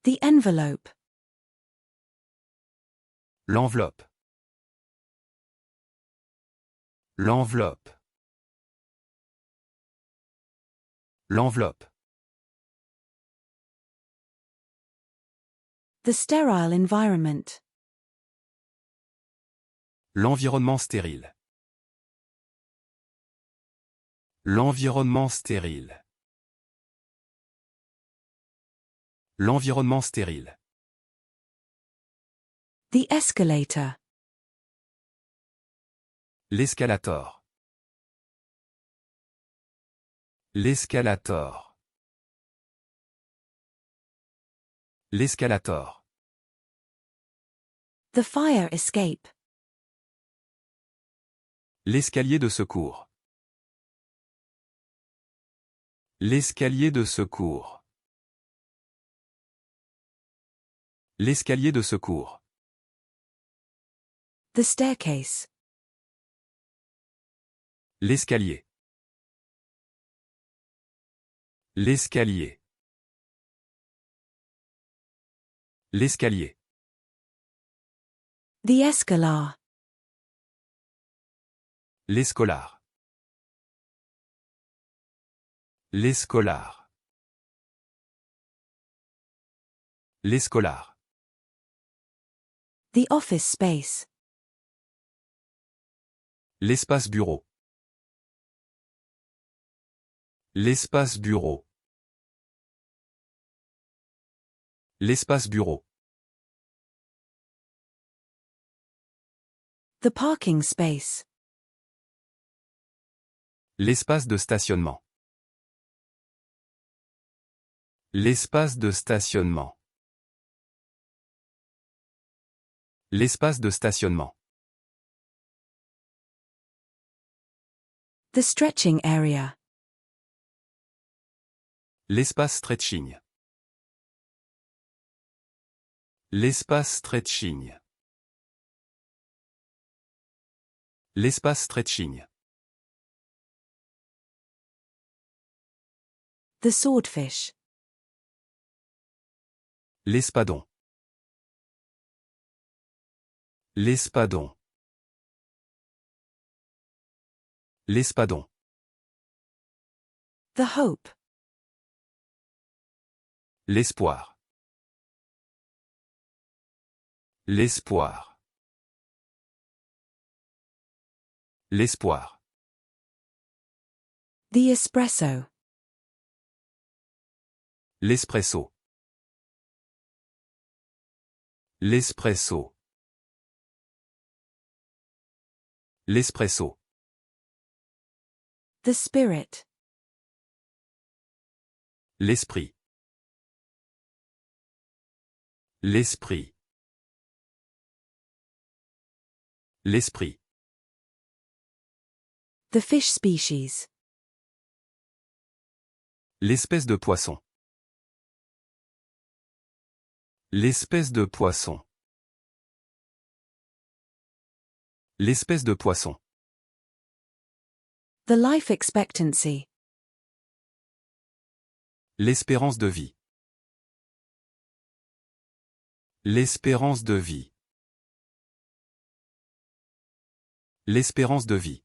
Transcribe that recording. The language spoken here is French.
The envelope. L'enveloppe. L'enveloppe. L'enveloppe. The sterile environment. L'environnement stérile. L'environnement stérile. L'environnement stérile. The escalator. L'escalator. L'escalator. L'escalator. The fire escape. L'escalier de secours. L'escalier de secours. L'escalier de secours. The staircase. L'escalier. L'escalier. L'escalier. The escalar. L'escolar. L'escolar. L'escolar. The office space. L'espace bureau. L'espace bureau. L'espace bureau. The parking space. L'espace de stationnement. L'espace de stationnement. L'espace de stationnement. The stretching area. L'espace stretching. L'espace stretching. L'espace stretching. The swordfish. L'espadon. L'espadon. L'espadon. The hope. L'espoir. L'espoir. L'espoir. The espresso. L'espresso. L'espresso. L'espresso. The spirit. L'esprit. L'esprit. L'esprit. The fish species. L'espèce de poisson. L'espèce de poisson. L'espèce de poisson. The life expectancy. L'espérance de vie. L'espérance de vie. L'espérance de vie.